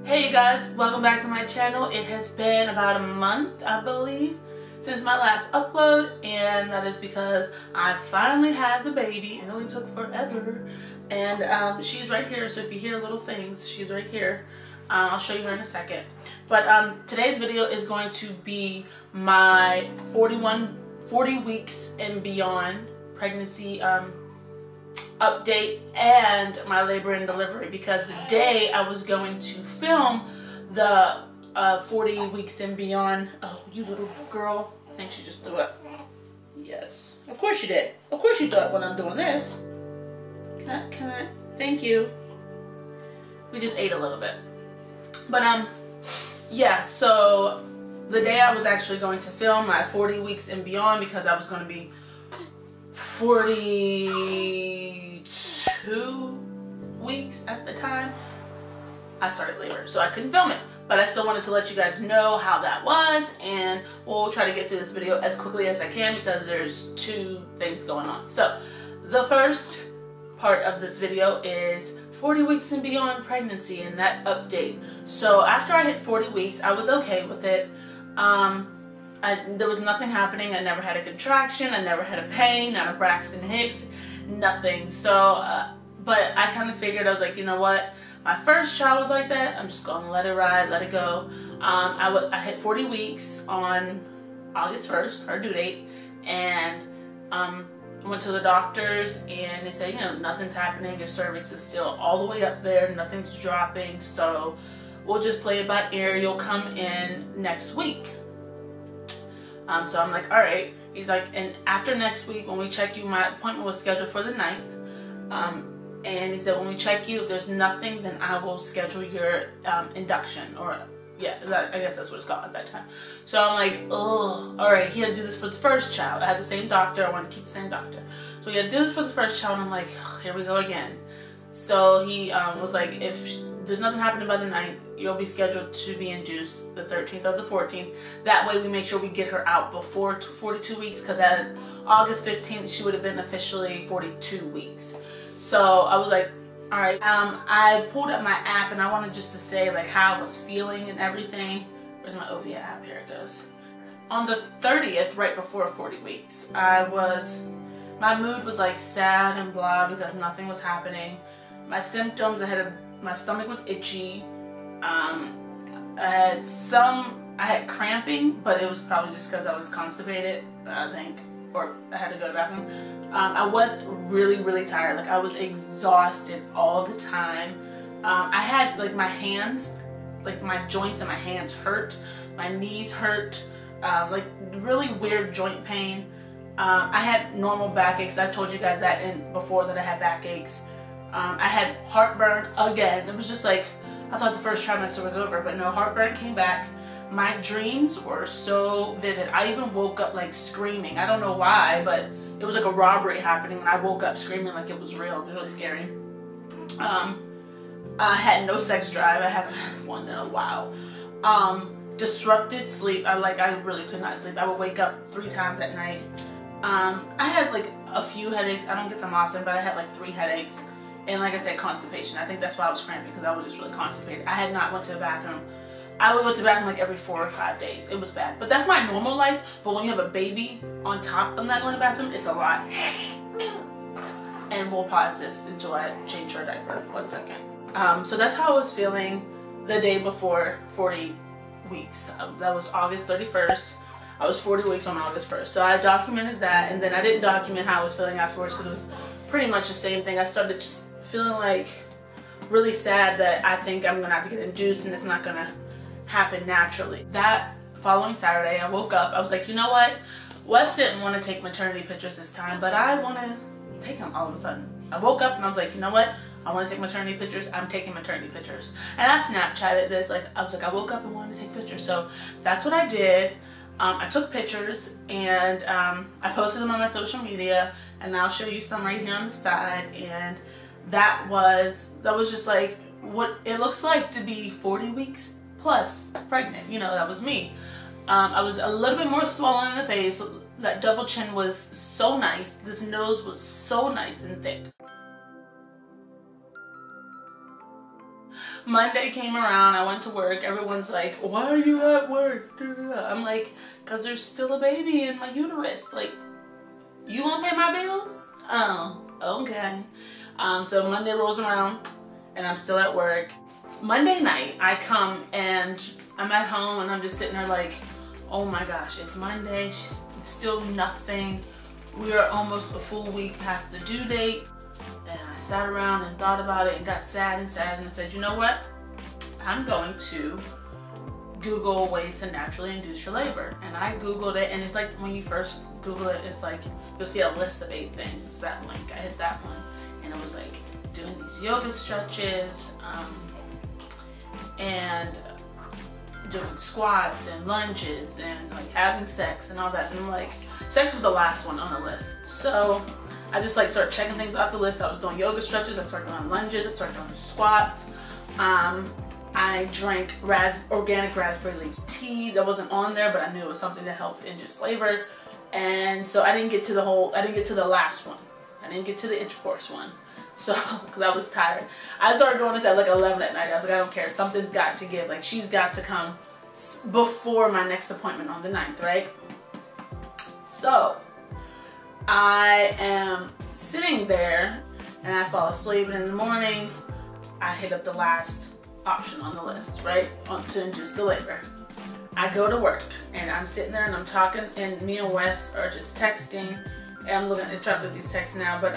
Hey you guys, welcome back to my channel. It has been about a month, I believe, since my last upload, and that is because I finally had the baby. It only took forever, and she's right here, so if you hear little things, she's right here. I'll show you her in a second. But today's video is going to be my 40 weeks and beyond pregnancy update and my labor and delivery, because the day I was going to film the 40 weeks and beyond. Oh, you little girl. I think she just threw it. Yes. Of course you did. Of course you thought when I'm doing this. Can I? Thank you. We just ate a little bit. But yeah, so the day I was actually going to film my 40 weeks and beyond, because I was going to be 42 weeks at the time, I started labor, so I couldn't film it. But I still wanted to let you guys know how that was, and we'll try to get through this video as quickly as I can because there's two things going on. So the first part of this video is 40 weeks and beyond pregnancy and that update. So after I hit 40 weeks, I was okay with it. There was nothing happening. I never had a contraction. I never had a pain, not a Braxton Hicks, nothing. So, but I kind of figured, I was like, you know what? My first child was like that. I'm just going to let it ride, let it go. I hit 40 weeks on August 1st, her due date, and I went to the doctors and they said, you know, nothing's happening. Your cervix is still all the way up there. Nothing's dropping. So we'll just play it by ear. You'll come in next week. So I'm like, all right. He's like, and after next week, when we check you, my appointment was scheduled for the 9th. And he said, when we check you, if there's nothing, then I will schedule your induction. Or, yeah, I guess that's what it's called at that time. So I'm like, oh, all right. He had to do this for the first child. I had the same doctor. I wanted to keep the same doctor. So he had to do this for the first child. And I'm like, oh, here we go again. So he was like, if there's nothing happening by the 9th, you'll be scheduled to be induced the 13th or the 14th. That way we make sure we get her out before 42 weeks, because at August 15th, she would have been officially 42 weeks. So I was like, all right. I pulled up my app and I wanted just to say like how I was feeling and everything. Where's my Ovia app? Here it goes. On the 30th, right before 40 weeks, my mood was like sad and blah because nothing was happening. My symptoms, my stomach was itchy. I had cramping, but it was probably just because I was constipated, I think, or I had to go to the bathroom. I was really tired. Like, I was exhausted all the time. I had like my hands, like my joints in my hands hurt. My knees hurt. Like really weird joint pain. I had normal backaches. I told you guys that before that I had backaches. I had heartburn again. It was just like, I thought the first trimester was over, but no, heartburn came back. My dreams were so vivid. I even woke up like screaming. I don't know why, but it was like a robbery happening, and I woke up screaming like it was real. It was really scary. I had no sex drive. I haven't had one in a while. Disrupted sleep. I really could not sleep. I would wake up 3 times at night. I had like a few headaches. I don't get them often, but I had like 3 headaches. And like I said, constipation. I think that's why I was cramping, because I was just really constipated. I had not went to the bathroom. I would go to the bathroom like every 4 or 5 days. It was bad. But that's my normal life. But when you have a baby on top of not going to the bathroom, it's a lot. And we'll pause this until I change her diaper. 1 second. So that's how I was feeling the day before 40 weeks. That was August 31st. I was 40 weeks on August 1st. So I documented that, and then I didn't document how I was feeling afterwards because it was pretty much the same thing. I started just feeling like really sad that I think I'm going to have to get induced and it's not going to happen naturally. That following Saturday, I woke up. I was like, you know what? Wes didn't want to take maternity pictures this time, but I want to take them all of a sudden. I woke up and I was like, you know what? I want to take maternity pictures. I'm taking maternity pictures. And I Snapchatted this. I woke up and wanted to take pictures. So that's what I did. I took pictures and I posted them on my social media, and I'll show you some right here on the side. And that was just like what it looks like to be 40 weeks plus pregnant. You know, that was me. I was a little bit more swollen in the face. That double chin was so nice. This nose was so nice and thick. Monday came around, I went to work. Everyone's like, why are you at work? I'm like, because there's still a baby in my uterus. Like, you gonna pay my bills? Oh, okay. So Monday rolls around and I'm still at work. Monday night, I come and I'm at home and I'm just sitting there like, oh my gosh, it's Monday, she's still nothing. We are almost a full week past the due date. And I sat around and thought about it and got sad and sad, and I said, you know what? I'm going to Google ways to naturally induce your labor. And I Googled it, and it's like when you first Google it, it's like you'll see a list of 8 things. It's that link. I hit that one, and it was like doing these yoga stretches, and doing squats and lunges and like having sex and all that. And like, sex was the last one on the list. So I just like started checking things off the list. I was doing yoga stretches, I started doing lunges, I started doing squats. I drank organic raspberry leaf tea. That wasn't on there, but I knew it was something that helped induce labor. And so I didn't get to the last one. I didn't get to the intercourse one. So, because I was tired. I started doing this at like 11 at night. I was like, I don't care. Something's got to give. Like, she's got to come before my next appointment on the 9th, right? So, I am sitting there and I fall asleep, and in the morning, I hit up the last option on the list, right? To induce the labor. I go to work and I'm sitting there and I'm talking, and me and Wes are just texting, and I'm trying to look at these texts now, but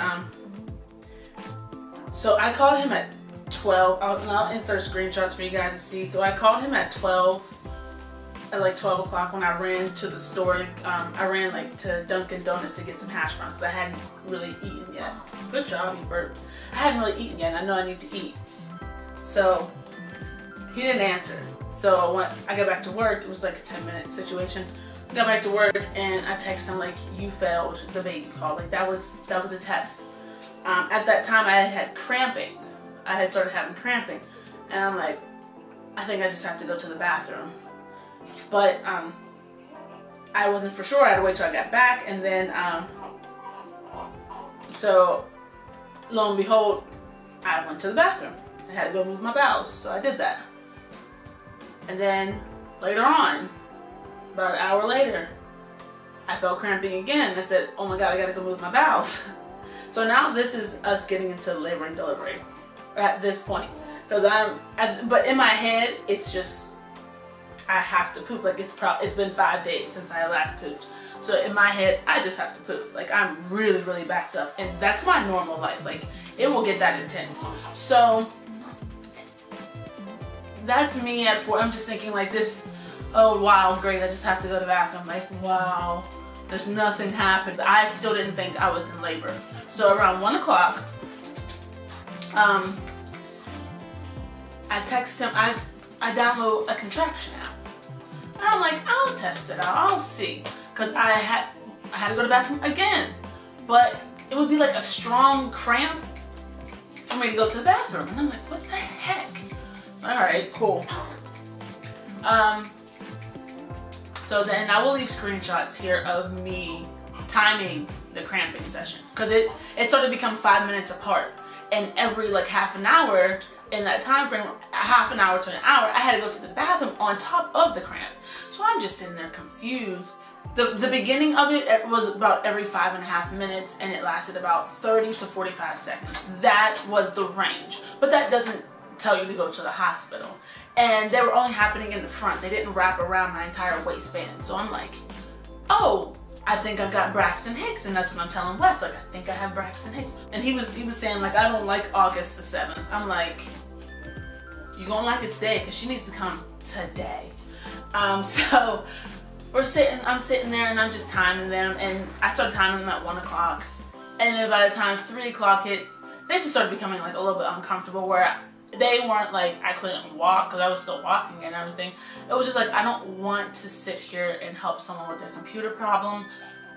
so I called him at 12. I'll insert screenshots for you guys to see. So I called him at 12. At like 12 o'clock when I ran to the store. I ran like to Dunkin' Donuts to get some hash browns because I hadn't really eaten yet. Good job, you burped. I hadn't really eaten yet, and I know I need to eat. So he didn't answer. So when I got back to work, it was like a 10-minute situation. I got back to work and I texted him like, you failed the baby call. Like that was a test. At that time I had cramping. I had started having cramping, and I'm like, I think I just have to go to the bathroom. But I wasn't for sure. I had to wait till I got back, and then so lo and behold, I went to the bathroom. I had to go move my bowels, so I did that. And then later on, about an hour later, I felt cramping again. I said, oh my God, I gotta go move my bowels. So now this is us getting into labor and delivery at this point. Because but in my head, it's just, I have to poop. Like it's been 5 days since I last pooped. So in my head, I just have to poop. Like I'm really, really backed up. And that's my normal life. Like it will get that intense. So that's me at 4. I'm just thinking like this, oh wow, great. I just have to go to the bathroom. Like wow, there's nothing happened. I still didn't think I was in labor. So around 1 o'clock, I text him, I download a contraction app. And I'm like, I'll test it out, I'll see. Cause I had to go to the bathroom again. But it would be like a strong cramp for me to go to the bathroom. And I'm like, what the heck? Alright, cool. So then I will leave screenshots here of me timing the cramping session. Cause it started to become 5 minutes apart. And every like half an hour in that time frame, half an hour to an hour, I had to go to the bathroom on top of the cramp. So I'm just sitting there confused. The beginning of it was about every 5.5 minutes, and it lasted about 30 to 45 seconds. That was the range. But that doesn't tell you to go to the hospital. And they were only happening in the front. They didn't wrap around my entire waistband. So I'm like, oh, I think I've got Braxton Hicks, and that's what I'm telling Wes, like, I think I have Braxton Hicks. And he was saying like, I don't like August the 7th. I'm like, you gonna like it today, because she needs to come today. So I'm sitting there and I'm just timing them, and I started timing them at 1 o'clock. And then by the time 3 o'clock hit, they just started becoming like a little bit uncomfortable, where they weren't like I couldn't walk because I was still walking and everything. It was just like, I don't want to sit here and help someone with their computer problem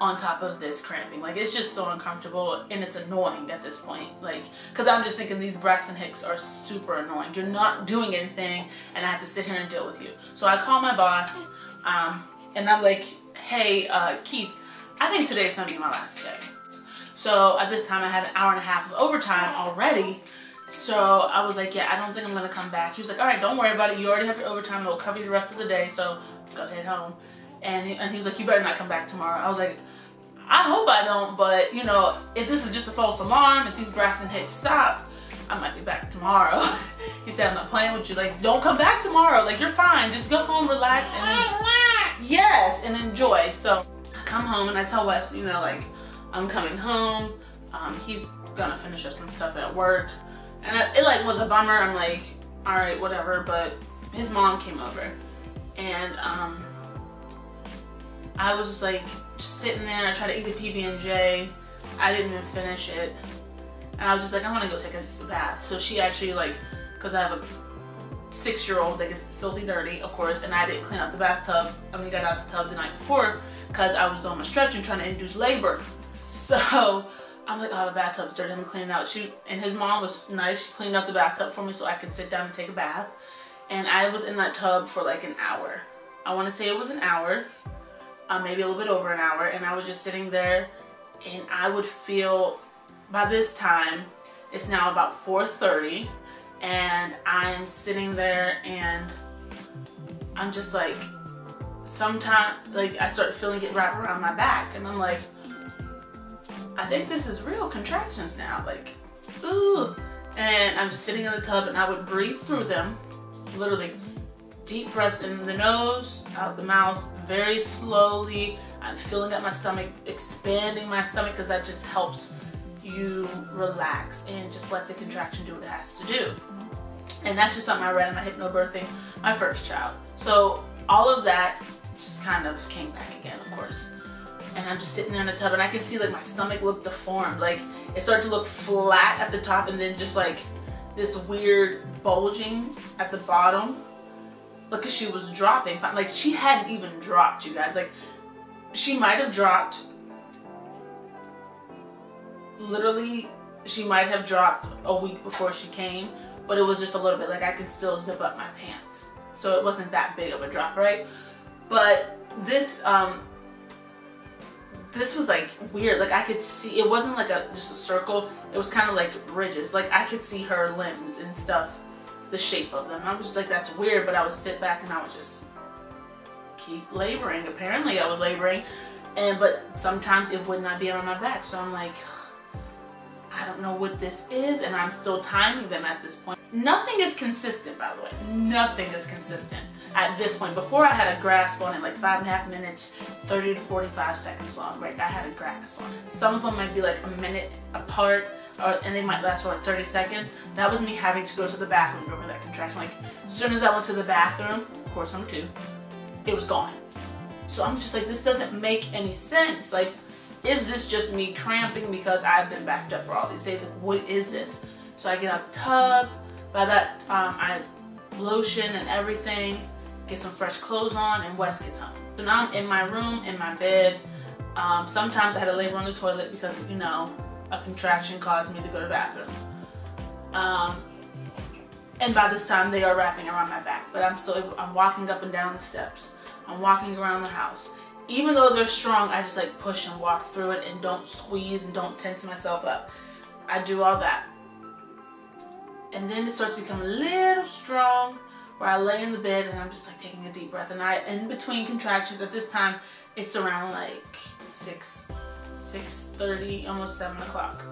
on top of this cramping. Like it's just so uncomfortable, and it's annoying at this point. Like, because I'm just thinking these Braxton Hicks are super annoying. You're not doing anything, and I have to sit here and deal with you. So I call my boss, and I'm like, hey, Keith, I think today's gonna be my last day. So at this time I had an hour and a half of overtime already. So I was like, yeah, I don't think I'm gonna come back. He was like, all right, don't worry about it. You already have your overtime. It'll cover you the rest of the day. So go head home. And he was like, you better not come back tomorrow. I was like, I hope I don't, but you know, if this is just a false alarm, if these Braxton hits stop, I might be back tomorrow. He said, I'm not playing with you. Like, don't come back tomorrow. Like, you're fine. Just go home, relax, and yes, and enjoy. So I come home and I tell Wes, you know, like, I'm coming home. He's gonna finish up some stuff at work. And it like was a bummer. I'm like, all right, whatever. But his mom came over, and I was just like sitting there. I tried to eat a PB&J. I didn't even finish it, and I was just like, I want to go take a bath. So she actually, like, because I have a 6-year-old that gets filthy dirty, of course, and I didn't clean out the bathtub. I mean, got out the tub the night before because I was doing my stretching, trying to induce labor. So I'm like, oh, the bathtub's dirty. I'm cleaning out. And his mom was nice. She cleaned out the bathtub for me so I could sit down and take a bath. And I was in that tub for like an hour. I want to say it was an hour, maybe a little bit over an hour. And I was just sitting there, and I would feel, by this time, it's now about 4:30, and I'm sitting there, and I'm just like, sometimes, like, I start feeling it wrap around my back, and I'm like, I think this is real contractions now, like, ooh. And I'm just sitting in the tub, and I would breathe through them, literally deep breaths in the nose, out the mouth, very slowly. I'm filling up my stomach, expanding my stomach, because that just helps you relax and just let the contraction do what it has to do. And that's just something I read in my hypnobirthing, my first child. So all of that just kind of came back again, of course. And I'm just sitting there in the tub, and I can see like my stomach look deformed. Like it started to look flat at the top, and then just like this weird bulging at the bottom. Because she was dropping. Like she hadn't even dropped, you guys. Like she might have dropped. Literally, she might have dropped a week before she came, but it was just a little bit. Like I could still zip up my pants, so it wasn't that big of a drop, right? But this was like weird. Like I could see, it wasn't like just a circle. It was kind of like ridges. Like I could see her limbs and stuff, the shape of them. I was just like, that's weird. But I would sit back and I would just keep laboring. Apparently I was laboring, but sometimes it would not be on my back. So I'm like, I don't know what this is, and I'm still timing them at this point. Nothing is consistent, by the way. Nothing is consistent at this point. Before I had a grasp on it, like 5.5 minutes, 30 to 45 seconds long, right? I had a grasp on it. Some of them might be like a minute apart, and they might last for like 30 seconds. That was me having to go to the bathroom during that contraction. Like, as soon as I went to the bathroom, of course I'm 2, it was gone. So I'm just like, this doesn't make any sense. Like, is this just me cramping because I've been backed up for all these days? Like, what is this? So I get out the tub. By that time, I lotion and everything, get some fresh clothes on, and Wes gets home. So now I'm in my room, in my bed. Sometimes I had to labor on the toilet because, you know, a contraction caused me to go to the bathroom. And by this time, they are wrapping around my back. But I'm walking up and down the steps. I'm walking around the house. Even though they're strong, I just like push and walk through it and don't squeeze and don't tense myself up. I do all that. And then it starts to become a little strong, where I lay in the bed and I'm just like taking a deep breath. And in between contractions, at this time, it's around like 6:30, almost 7 o'clock.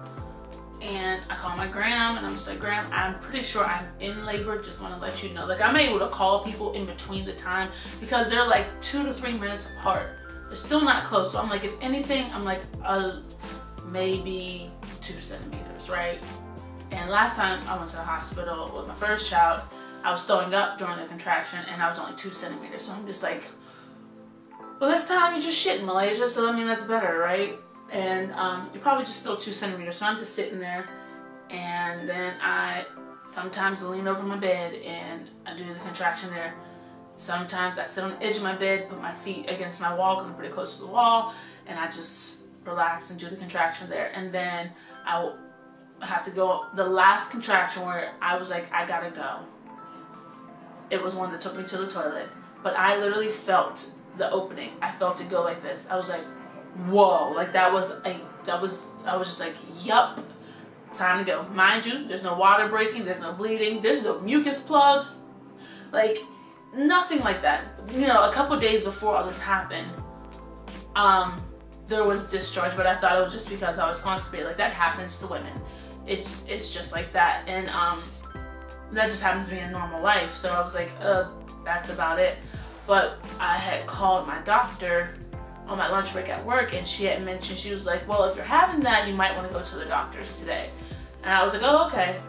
And I call my gram, and I'm just like, Gram, I'm pretty sure I'm in labor. Just want to let you know. Like, I'm able to call people in between the time because they're like 2 to 3 minutes apart. They're still not close. So I'm like, if anything, I'm like maybe 2 centimeters, right? And last time I went to the hospital with my first child, I was throwing up during the contraction, and I was only 2 centimeters. So I'm just like, well, this time you just shit in Malaysia, so I mean, that's better, right? And you're probably just still 2 centimeters. So I'm just sitting there, and then I sometimes lean over my bed and I do the contraction there. Sometimes I sit on the edge of my bed, put my feet against my wall because I'm pretty close to the wall, and I just relax and do the contraction there. And then I will have to go, the last contraction where I was like, I gotta go. It was one that took me to the toilet, but I literally felt the opening. I felt it go like this. I was like, whoa, like I was just like, yup, time to go. Mind you, there's no water breaking, there's no bleeding, there's no mucus plug, like nothing like that. You know, a couple days before all this happened, there was discharge, but I thought it was just because I was constipated. Like, that happens to women. It's just like that, and that just happens to me in normal life. So I was like, that's about it. But I had called my doctor on my lunch break at work, and she had mentioned, she was like, well, if you're having that, you might want to go to the doctor's today. And I was like, oh, okay.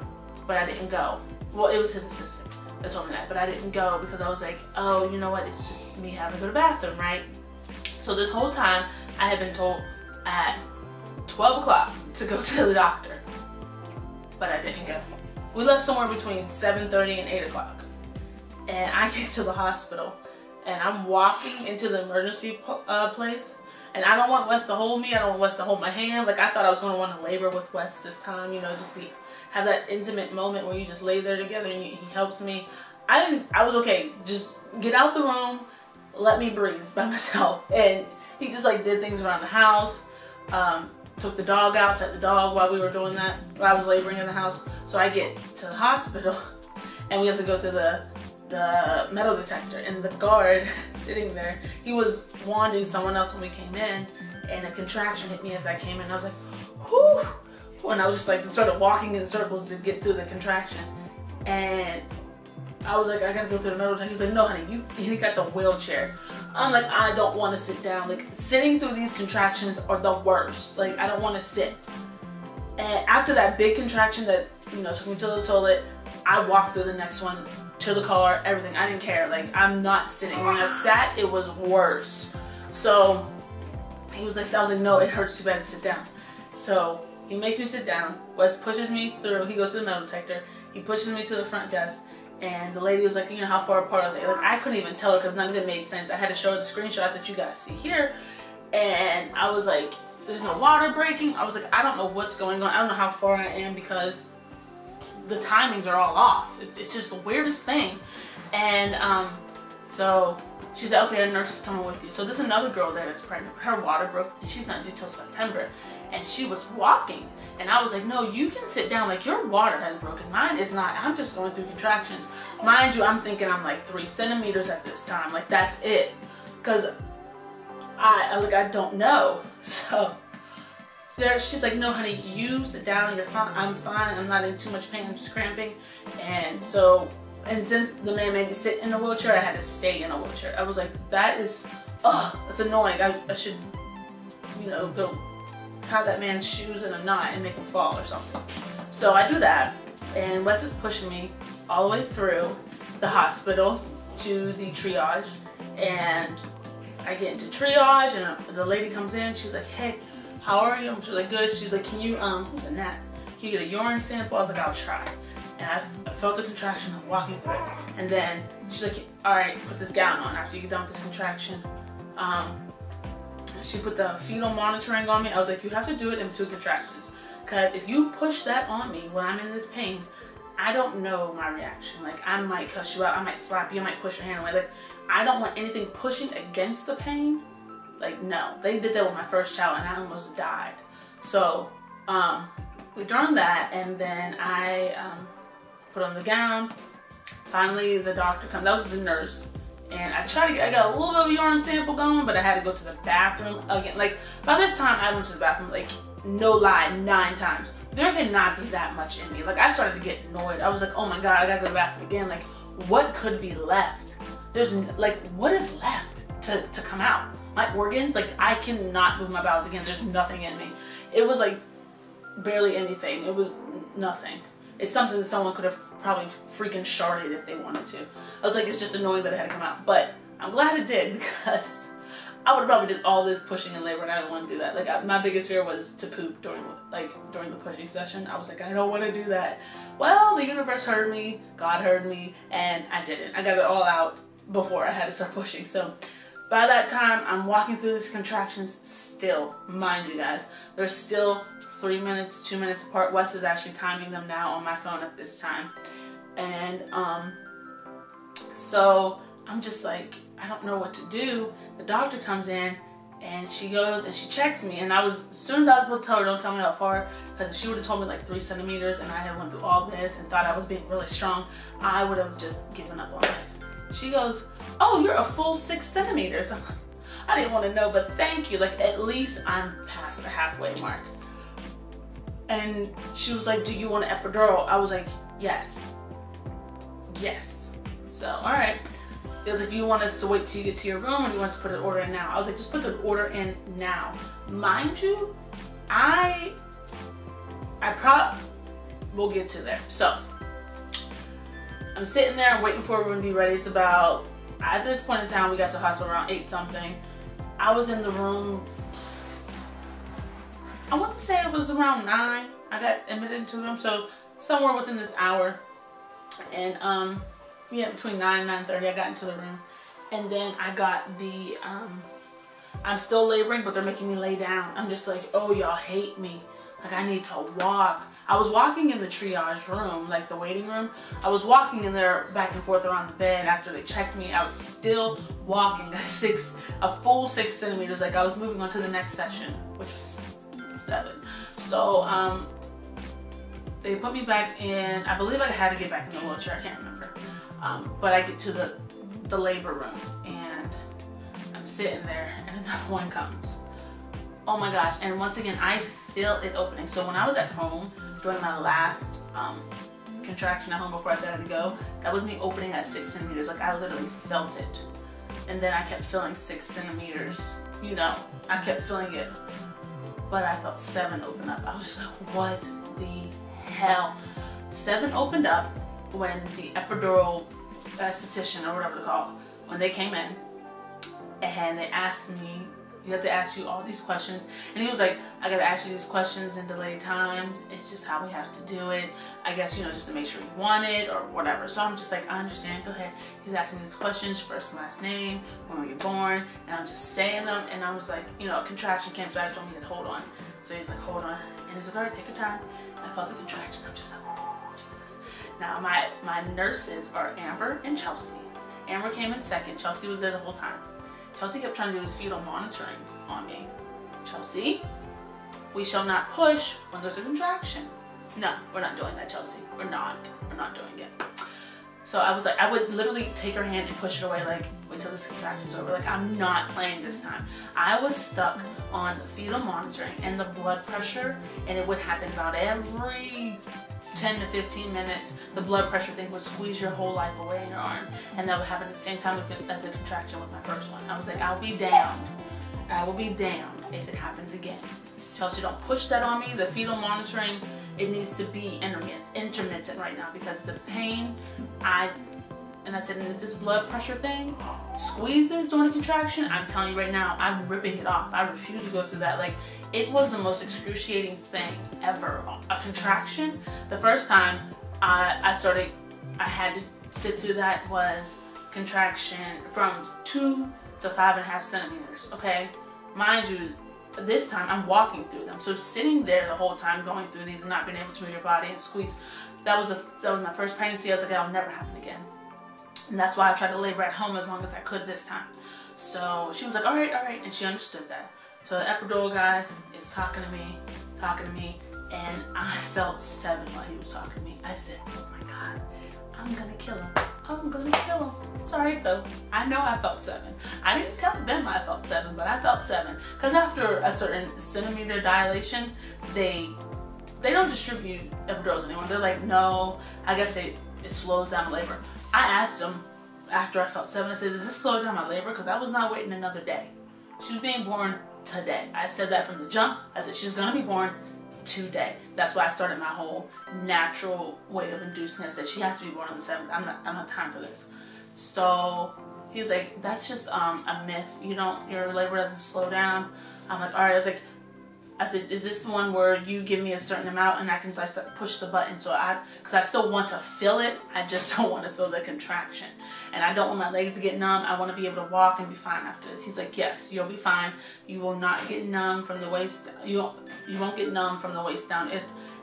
But I didn't go. Well, it was his assistant that told me that, but I didn't go because I was like, oh, you know what, it's just me having to go to the bathroom, right? So this whole time, I had been told at 12 o'clock to go to the doctor, but I didn't go. We left somewhere between 7:30 and 8 o'clock, and I get to the hospital, and I'm walking into the emergency place, and I don't want Wes to hold me. I don't want Wes to hold my hand. Like, I thought I was going to want to labor with Wes this time, you know, just have that intimate moment where you just lay there together and he helps me. I was okay. Just get out the room, let me breathe by myself. And he just like did things around the house, took the dog out, fed the dog while we were doing that, while I was laboring in the house. So I get to the hospital and we have to go through the metal detector, and the guard sitting there, he was wanding someone else when we came in, and a contraction hit me as I came in. I was like, whew, and I was just like started walking in circles to get through the contraction, and I was like, I gotta go through the metal detector. He was like, no honey, he got the wheelchair. I'm like, I don't want to sit down. Like, sitting through these contractions are the worst. Like, I don't want to sit. And after that big contraction that, you know, took me to the toilet, I walked through the next one to the car, everything. I didn't care. Like, I'm not sitting. When I sat, it was worse. So he was like, I was like, no, it hurts too bad to sit down. So he makes me sit down. Wes pushes me through. He goes to the metal detector. He pushes me to the front desk. And the lady was like, you know, how far apart are they? Like, I couldn't even tell her because none of it made sense. I had to show her the screenshots that you guys see here. And I was like, there's no water breaking. I was like, I don't know what's going on. I don't know how far I am because the timings are all off. It's just the weirdest thing. And so she said, okay, a nurse is coming with you. So there's another girl there that's pregnant. Her water broke and she's not due till September. And she was walking. And I was like, no, you can sit down. Like, your water has broken. Mine is not. I'm just going through contractions. Mind you, I'm thinking I'm like 3 centimeters at this time. Like, that's it. Because I don't know. So there, she's like, no, honey, you sit down. You're fine. I'm fine. I'm not in too much pain. I'm just cramping. And so, and since the man made me sit in a wheelchair, I had to stay in a wheelchair. I was like, that is, that's annoying. I should, you know, go tie that man's shoes in a knot and make him fall or something. So I do that, and Wes is pushing me all the way through the hospital to the triage, and I get into triage, and the lady comes in. She's like, hey, how are you? She's like, good. She's like, can you, who's a gnat? Can you get a urine sample? I was like, I'll try. And I felt a contraction. I'm walking through it, and then she's like, all right, put this gown on after you get done with this contraction. She put the fetal monitoring on me. I was like, you have to do it in 2 contractions. Because if you push that on me when I'm in this pain, I don't know my reaction. Like, I might cuss you out. I might slap you. I might push your hand away. Like, I don't want anything pushing against the pain. Like, no. They did that with my first child, and I almost died. So, we done that, and then I put on the gown. Finally, the doctor comes. That was the nurse. And I got a little bit of a urine sample going, but I had to go to the bathroom again. Like, by this time, I went to the bathroom, like, no lie, 9 times. There cannot be that much in me. Like, I started to get annoyed. I was like, oh my God, I gotta go to the bathroom again. Like, what could be left? There's, like, what is left to come out? My organs, like, I cannot move my bowels again. There's nothing in me. It was, like, barely anything. It was nothing. It's something that someone could have probably freaking sharded if they wanted to. I was like, it's just annoying that it had to come out. But I'm glad it did, because I would have probably did all this pushing in labor, and I didn't want to do that. Like, my biggest fear was to poop during the pushing session. I was like, I don't want to do that. Well, the universe heard me, God heard me, and I didn't. I got it all out before I had to start pushing. So by that time, I'm walking through these contractions still. Mind you guys, they're still 3 minutes, 2 minutes apart. Wes is actually timing them now on my phone at this time. And so I'm just like, I don't know what to do. The doctor comes in, And she goes and she checks me, and as soon as I was about to tell her, don't tell me how far, because if she would have told me like 3 centimeters and I had went through all this and thought I was being really strong, I would have just given up on life. She goes, oh, you're a full 6 centimeters. I'm like, I didn't want to know, but thank you. Like, at least I'm past the halfway mark. And she was like, do you want an epidural? I was like, yes. Yes. So, all right. It was like, do you want us to wait till you get to your room, or do you want us to put an order in now? I was like, just put the order in now. Mind you, we'll get to there. So, I'm sitting there, I'm waiting for everyone to be ready. It's about, at this point in time, we got to the hospital around 8 something. I was in the room, I want to say it was around 9. I got admitted into the room, so somewhere within this hour. And, yeah, between 9 and 9:30, I got into the room. And then I got the, I'm still laboring, but they're making me lay down. I'm just like, oh, y'all hate me. Like, I need to walk. I was walking in the triage room, like the waiting room. I was walking in there back and forth around the bed after they checked me. I was still walking a full 6 centimeters. Like, I was moving on to the next session, which was 7. So, they put me back in, I believe I had to get back in the wheelchair, I can't remember. But I get to the labor room, and I'm sitting there, and another one comes. Oh my gosh, and once again, I feel it opening. So when I was at home, during my last contraction at home before I said I had to go, that was me opening at 6 centimeters. Like, I literally felt it. And then I kept feeling 6 centimeters, you know, I kept feeling it. But I felt 7 open up. I was just like, what the hell? 7 opened up when the epidural esthetician, or whatever they're called, when they came in, and they asked me, you have to ask you all these questions. And he was like, I gotta ask you these questions in delayed time. It's just how we have to do it. I guess, you know, just to make sure you want it or whatever. So I'm just like, I understand, go ahead. He's asking me these questions, first and last name, when were you born? And I'm just saying them, and I was like, you know, a contraction came, so I told me to hold on. So he's like, hold on. And he's like, all right, take your time. And I felt the contraction. I'm just like, oh, Jesus. Now, my nurses are Amber and Chelsea. Amber came in second. Chelsea was there the whole time. Chelsea kept trying to do this fetal monitoring on me. Chelsea, we shall not push when there's a contraction. No, we're not doing that, Chelsea. We're not doing it. So I was like, I would literally take her hand and push it away, like, wait till this contraction's over. Like, I'm not playing this time. I was stuck on the fetal monitoring and the blood pressure, and it would happen about every 10 to 15 minutes. The blood pressure thing would squeeze your whole life away in your arm, and that would happen at the same time as a contraction with my first one. I was like, I'll be damned. I will be damned if it happens again. Chelsea, don't push that on me. The fetal monitoring, it needs to be intermittent right now, because the pain, and I said, and if this blood pressure thing squeezes during a contraction, I'm telling you right now, I'm ripping it off. I refuse to go through that. Like, it was the most excruciating thing ever. A contraction, the first time I had to sit through that was contraction from 2 to 5.5 centimeters, okay? Mind you, this time I'm walking through them. So sitting there the whole time going through these and not being able to move your body and squeeze, that was my first pregnancy. I was like, that'll never happen again. And that's why I tried to labor at home as long as I could this time. So she was like, all right, and she understood that. So the epidural guy is talking to me, and I felt 7 while he was talking to me. I said, oh my God, I'm gonna kill him. I'm gonna kill him. It's all right though. I know I felt 7. I didn't tell them I felt 7, but I felt 7. Because after a certain centimeter dilation, they don't distribute epidurals anymore. They're like, no, I guess it slows down labor. I asked him after I felt 7, I said, does this slow down my labor? Because I was not waiting another day. She was being born today. I said that from the jump. I said, she's gonna be born today. That's why I started my whole natural way of inducing. I said, she has to be born on the 7th. I don't have time for this. So he was like, that's just a myth. Your labor doesn't slow down. I'm like, all right. I said, is this the one where you give me a certain amount and I can just push the button? So because I still want to feel it, I just don't want to feel the contraction. And I don't want my legs to get numb. I want to be able to walk and be fine after this. He's like, yes, you'll be fine. You will not get numb from the waist. You won't get numb from the waist down.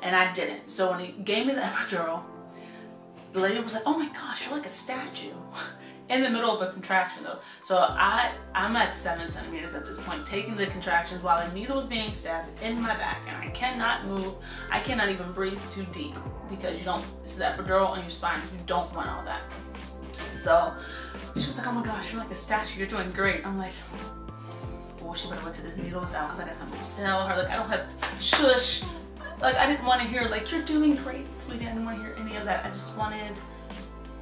And I didn't. So when he gave me the epidural, the lady was like, oh my gosh, you're like a statue. in the middle of a contraction though. So I'm at 7 centimeters at this point, taking the contractions while a needle is being stabbed in my back, and I cannot move. I cannot even breathe too deep because you don't, this is epidural on your spine. You don't want all that. So she was like, oh my gosh, you're like a statue. You're doing great. I'm like, oh, she better wait till this needle is out because I got something to tell her. Like, I don't have to shush. Like, I didn't want to hear, like, you're doing great, sweetie. I didn't want to hear any of that. I just wanted,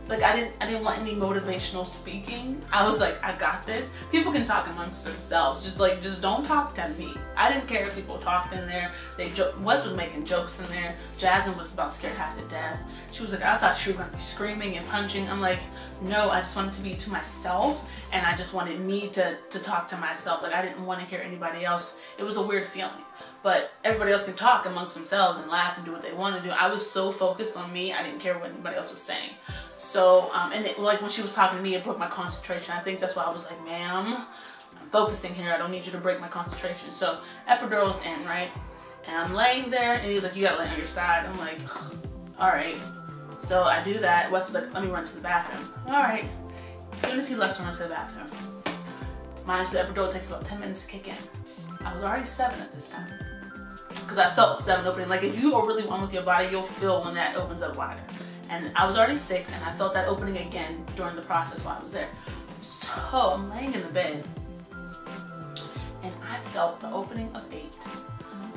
like, I didn't want any motivational speaking. I was like, I got this. People can talk amongst themselves. Just don't talk to me. I didn't care if people talked in there. Wes was making jokes in there. Jasmine was about scared half to death. She was like, I thought she was going to be screaming and punching. I'm like, no, I just wanted to be to myself, and I just wanted me to talk to myself. Like, I didn't want to hear anybody else. It was a weird feeling. But everybody else can talk amongst themselves and laugh and do what they want to do. I was so focused on me, I didn't care what anybody else was saying. So, like when she was talking to me, it broke my concentration. I think that's why I was like, ma'am, I'm focusing here. I don't need you to break my concentration. So, epidural's in, right? And I'm laying there, and he was like, you gotta lay on your side. I'm like, all right. So I do that. Wes was like, let me run to the bathroom. All right. As soon as he left to run to the bathroom, mind you, the epidural takes about 10 minutes to kick in. I was already 7 at this time. Because I felt 7 opening. Like, if you are really one with your body, you'll feel when that opens up wider. And I was already 6, and I felt that opening again during the process while I was there. So I'm laying in the bed, and I felt the opening of 8.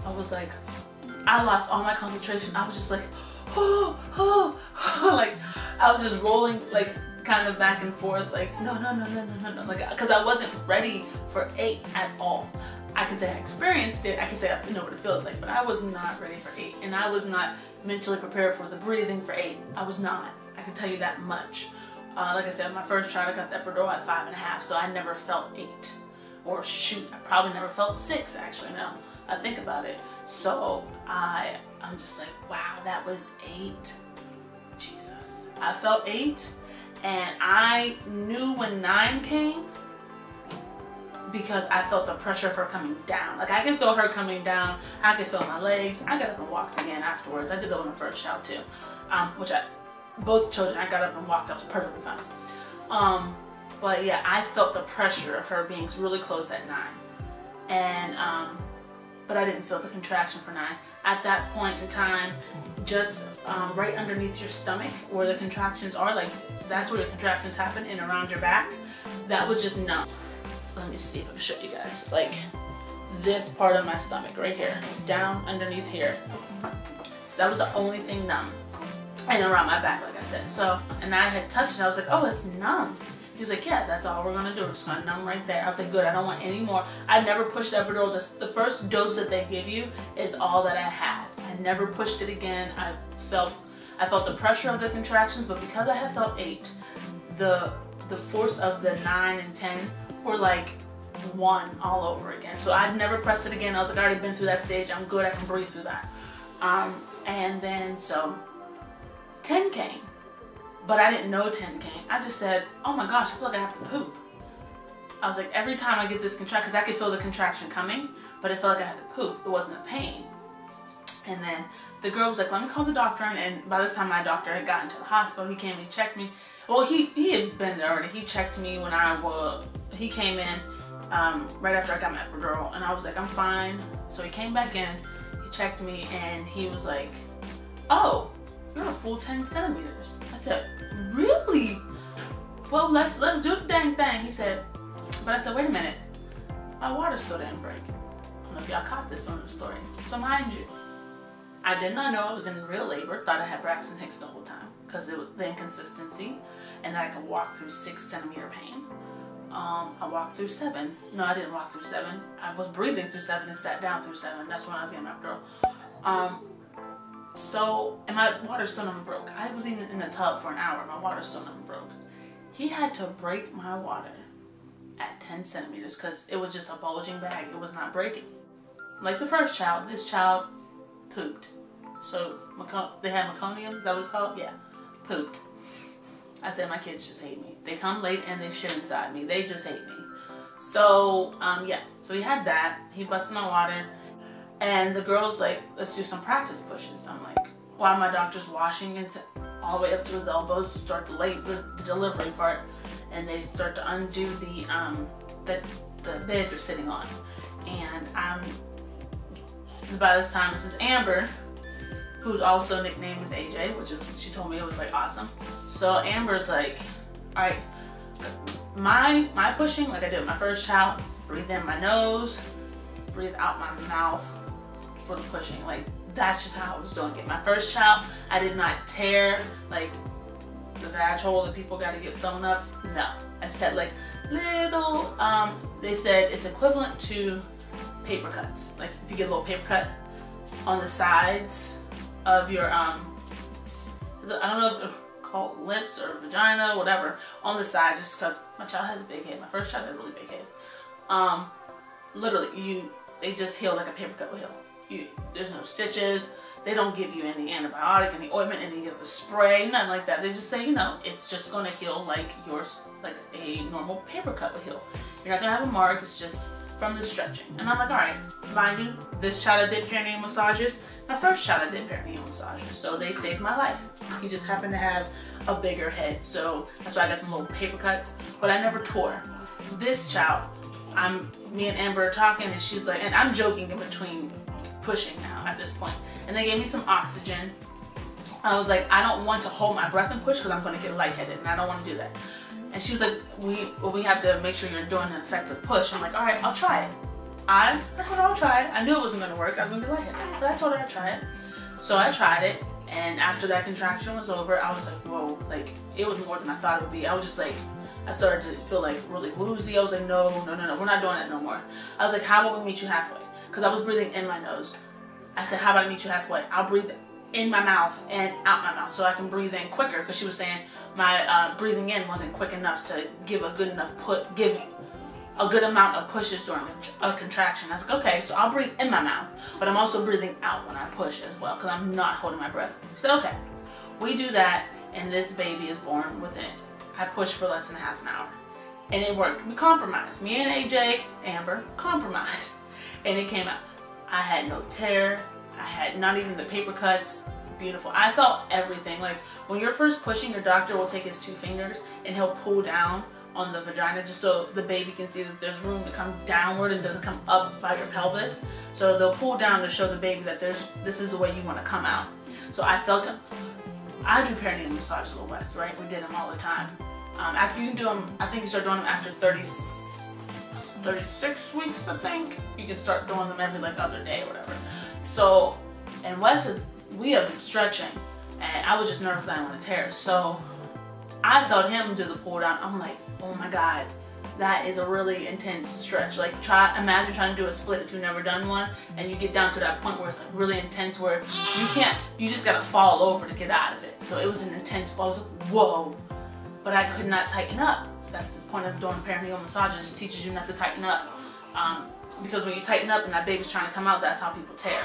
I was like, I lost all my concentration. I was just like, oh, like, I was just rolling, like, kind of back and forth, like, no, like, because I wasn't ready for 8 at all. I can say I experienced it, I can say I know what it feels like, but I was not ready for 8, and I was not mentally prepared for the breathing for 8. I was not. I can tell you that much. Like I said, my first child, I got the epidural at 5.5, so I never felt 8. Or shoot, I probably never felt 6, actually, now I think about it. So I'm just like, wow, that was 8. Jesus. I felt 8, and I knew when 9 came, because I felt the pressure of her coming down. Like, I can feel her coming down. I can feel my legs. I got up and walked again afterwards. I did that with my first child too. Both children, I got up and walked. That was perfectly fine. But yeah, I felt the pressure of her being really close at 9. And, but I didn't feel the contraction for 9. At that point in time, just right underneath your stomach where the contractions are, like, that's where the contractions happen, and around your back, that was just numb. Let me see if I can show you guys. Like, this part of my stomach right here, down underneath here. That was the only thing numb. And around my back, like I said. So, and I had touched it. I was like, oh, it's numb. He was like, yeah, that's all we're gonna do. We're just gonna numb right there. I was like, good, I don't want any more. I never pushed the epidural. The first dose that they give you is all that I had. I never pushed it again. I felt the pressure of the contractions, but because I had felt 8, the force of the 9 and 10 were like 1 all over again. So I'd never pressed it again. I was like, I already been through that stage. I'm good. I can breathe through that. And then so 10 came, but I didn't know 10 came. I just said, oh my gosh, I feel like I have to poop. I was like, every time I get this contraction, because I could feel the contraction coming, but it felt like I had to poop. It wasn't a pain. And then the girl was like, let me call the doctor. And by this time, my doctor had gotten to the hospital. He came and he checked me. Well, he had been there already. He checked me when he came in right after I got my epidural, and I was like, I'm fine. So he came back in, he checked me, and he was like, oh, you're a full 10 centimeters. I said, really? Well, let's do the dang thing. He said, but I said, wait a minute, my water still didn't break. I don't know if y'all caught this on the story. So mind you, I did not know I was in real labor. Thought I had Braxton Hicks the whole time because it was the inconsistency, and that I could walk through 6 centimeter pain. I walked through 7. No, I didn't walk through 7. I was breathing through 7 and sat down through 7. That's when I was getting my epidural. And my water still never broke. I was even in the tub for an hour. My water still never broke. He had to break my water at 10 centimeters because it was just a bulging bag. It was not breaking. Like the first child, this child pooped. So they had meconium, is that what it's called? Yeah, pooped. I said, my kids just hate me. They come late and they shit inside me. They just hate me. So, yeah. So he had that. He busted my water. And the girl's like, let's do some practice pushes. I'm like, while my doctor's washing his all the way up to his elbows to start the delivery part. and they start to undo the bed you're sitting on. And by this time, Mrs. Amber, who's also nicknamed as AJ, which is, she told me it was like awesome. So Amber's like, all right, my pushing, like I did with my first child, breathe in my nose, breathe out my mouth for the pushing. Like, that's just how I was doing it. My first child, I did not tear like the vag hole that people got to get sewn up. No, I just had like little, they said it's equivalent to paper cuts. Like if you get a little paper cut on the sides of your, I don't know if they're called lips or vagina, whatever, on the side, just because my child has a big head. My first child had a really big head. Literally, they just heal like a paper cut will heal. There's no stitches. They don't give you any antibiotic, any ointment, any of the spray, nothing like that. They just say, you know, it's just going to heal like yours, like a normal paper cut would heal. You're not going to have a mark. It's just from the stretching. And I'm like, all right, mind you, this child I did perineal massages. My first child I did perineal massages. So they saved my life. He just happened to have a bigger head. So that's why I got them little paper cuts. But I never tore. This child, me and Amber are talking, and she's like, and I'm joking in between pushing now at this point. And they gave me some oxygen. I was like, I don't want to hold my breath and push because I'm going to get lightheaded, and I don't want to do that. And she was like, we have to make sure you're doing an effective push. I'm like, all right, I'll try it. I told her I'll try it. I knew it wasn't going to work. I was going to be lightheaded, but I told her I'd try it. So I tried it, and after that contraction was over, I was like, whoa, like it was more than I thought it would be. I was just like, I started to feel like really woozy. I was like, no, we're not doing that no more. I was like, how about we meet you halfway? Because I was breathing in my nose. I said, how about I meet you halfway? I'll breathe in my mouth and out my mouth so I can breathe in quicker, because she was saying my breathing in wasn't quick enough to give a good amount of pushes during a contraction. I was like, okay, so I'll breathe in my mouth, but I'm also breathing out when I push as well, because I'm not holding my breath. She said, okay. We do that, and this baby is born within, I pushed for less than half an hour. And it worked. We compromised. Me and AJ, Amber, compromised. And it came out. I had no tear. I had not even the paper cuts. Beautiful. I felt everything. Like when you're first pushing, your doctor will take his 2 fingers and he'll pull down on the vagina just so the baby can see that there's room to come downward and doesn't come up by your pelvis. So they'll pull down to show the baby that this is the way you want to come out. So I felt it. I do perineal massages with West, right? We did them all the time. After you do them, I think you start doing them after 36 weeks, I think. You can start doing them every like other day or whatever. So, and Wes we have been stretching, and I was just nervous that I didn't want to tear. So I felt him do the pull down. I'm like, oh my God, that is a really intense stretch. Like imagine trying to do a split if you've never done one, and you get down to that point where it's like really intense, where you just gotta fall over to get out of it. So it was an intense pull. I was like, whoa. But I could not tighten up. That's the point of doing perineal massages. It teaches you not to tighten up. Because when you tighten up and that baby's trying to come out, that's how people tear.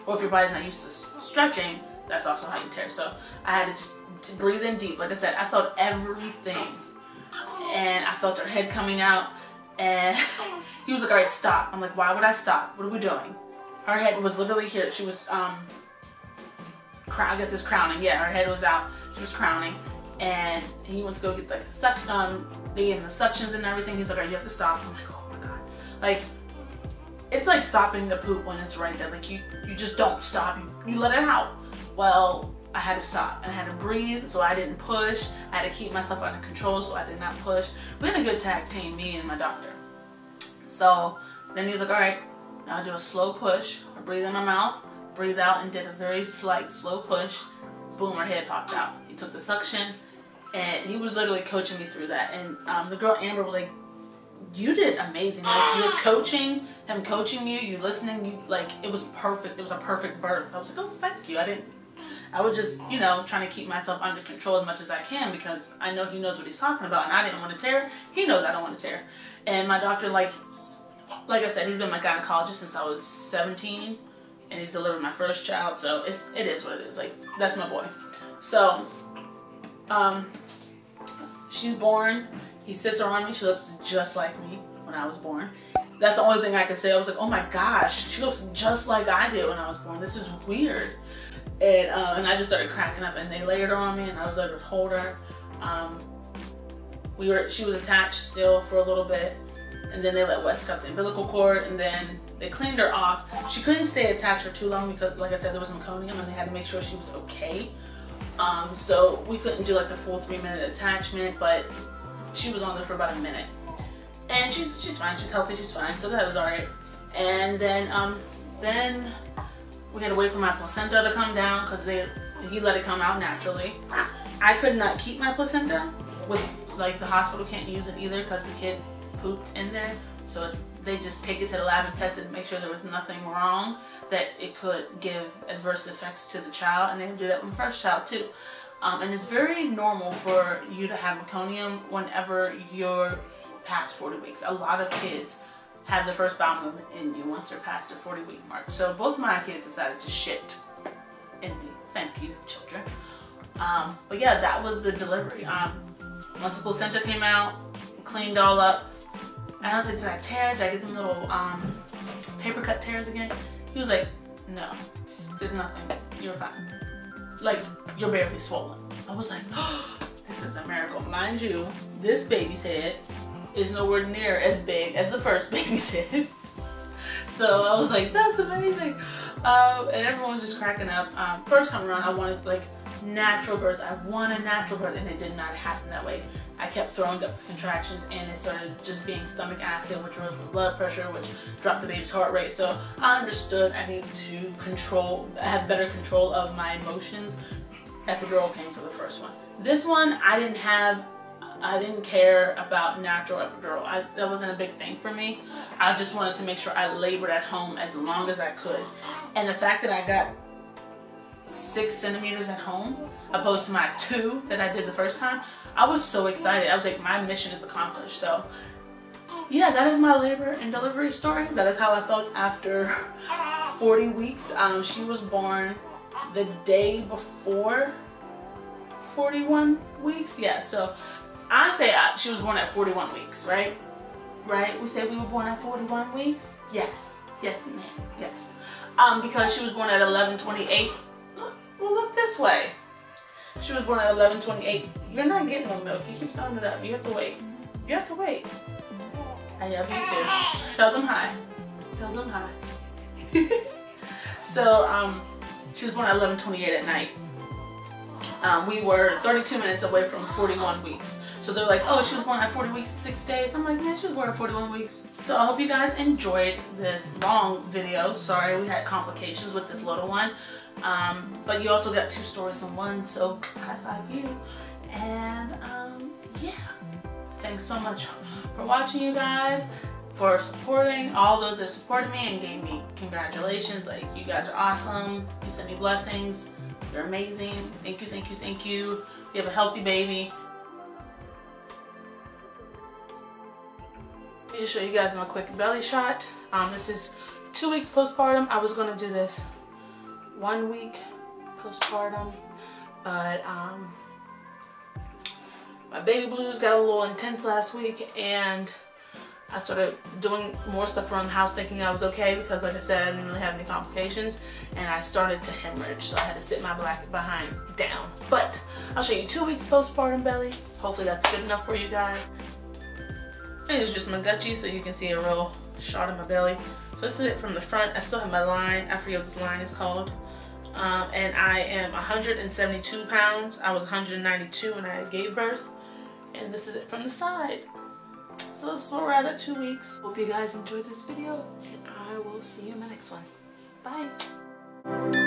Or if your body's not used to stretching, that's also how you tear. So I had to just breathe in deep. Like I said, I felt everything. And I felt her head coming out. And he was like, all right, stop. I'm like, why would I stop? What are we doing? Her head was literally here. She was, I guess it's crowning. Yeah, her head was out. She was crowning. And he went to go get like the suctions and everything. He's like, all right, you have to stop. I'm like, oh my God. Like, it's like stopping the poop when it's right there. Like you just don't stop. You let it out. Well, I had to stop and I had to breathe so I didn't push. I had to keep myself under control so I did not push. We had a good tag team, me and my doctor. So then he was like, all right, now I'll do a slow push. I breathe in my mouth, breathe out, and did a very slight slow push. Boom, her head popped out. He took the suction, and he was literally coaching me through that. And the girl Amber was like, you did amazing. Like, you were coaching, him coaching you, you listening, like, it was perfect. It was a perfect birth. I was like, oh, thank you. I was just, you know, trying to keep myself under control as much as I can, because I know he knows what he's talking about, and I didn't want to tear. He knows I don't want to tear. And my doctor, like I said, he's been my gynecologist since I was 17, and he's delivered my first child, so it is what it is. Like, that's my boy. So, she's born. He sits her on me. She looks just like me when I was born. That's the only thing I could say. I was like, oh my gosh, she looks just like I did when I was born. This is weird. And I just started cracking up, and they laid her on me, and I was able to hold her. She was attached still for a little bit, and then they let Wes cut the umbilical cord, and then they cleaned her off. She couldn't stay attached for too long because, like I said, there was meconium, and they had to make sure she was okay. So we couldn't do like the full 3-minute attachment, but she was on there for about a minute. And she's fine, she's healthy, she's fine, so that was alright. And then we had to wait for my placenta to come down because he let it come out naturally. I could not keep my placenta. Like the hospital can't use it either because the kid pooped in there. So they just take it to the lab and test it to make sure there was nothing wrong, that it could give adverse effects to the child. And they do that with the first child too. And it's very normal for you to have meconium whenever you're past 40 weeks. A lot of kids have their first bowel movement in you once they're past their 40-week mark. So both my kids decided to shit in me. Thank you, children. But yeah, that was the delivery. Once the placenta came out, cleaned all up, and I was like, did I tear? Did I get them little paper cut tears again? He was like, no, there's nothing. You're fine. Like, you're barely swollen. I was like, oh, this is a miracle. Mind you, this baby's head is nowhere near as big as the first baby's head. So I was like, that's amazing. And everyone was just cracking up. First time around, I wanted like natural birth. I wanted natural birth, and it did not happen that way. I kept throwing up contractions, and it started just being stomach acid, which rose with blood pressure, which dropped the baby's heart rate. So I understood I needed to have better control of my emotions. Epidural came for the first one. This one, I didn't care about natural epidural. That wasn't a big thing for me. I just wanted to make sure I labored at home as long as I could. And the fact that I got 6 centimeters at home opposed to my 2 that I did the first time, I was so excited. I was like, my mission is accomplished. So yeah, that is my labor and delivery story. That is how I felt after 40 weeks. She was born the day before 41 weeks. Yeah, so I say she was born at 41 weeks, right? Right? We say we were born at 41 weeks? Yes. Yes, ma'am. Yes. Because she was born at 11:28. Well, look this way. She was born at 11:28. You're not getting no milk. You keep throwing it up. You have to wait. You have to wait. I love you too. Tell them hi. Tell them hi. So, she was born at 11:28 at night. We were 32 minutes away from 41 weeks. So they're like, oh, she was born at 40 weeks and 6 days. I'm like, man, she was born at 41 weeks. So I hope you guys enjoyed this long video. Sorry we had complications with this little one. But you also got 2 stories in one, so high five you. And yeah, thanks so much for watching, you guys, for supporting all those that supported me and gave me congratulations. Like, you guys are awesome. You sent me blessings. You're amazing. Thank you, thank you, thank you. You have a healthy baby. Let me just show you guys my quick belly shot. This is 2 weeks postpartum. I was gonna do this 1 week postpartum, but my baby blues got a little intense last week, and I started doing more stuff around the house thinking I was okay because, like I said, I didn't really have any complications, and I started to hemorrhage, so I had to sit my black behind down. But I'll show you 2 weeks postpartum belly. Hopefully that's good enough for you guys. This is just my gutchie, so you can see a real shot of my belly. So this is it from the front. I still have my line. I forget what this line is called. And I am 172 pounds. I was 192 when I gave birth. And this is it from the side. So this is where we're at 2 weeks. Hope you guys enjoyed this video, and I will see you in the next one. Bye.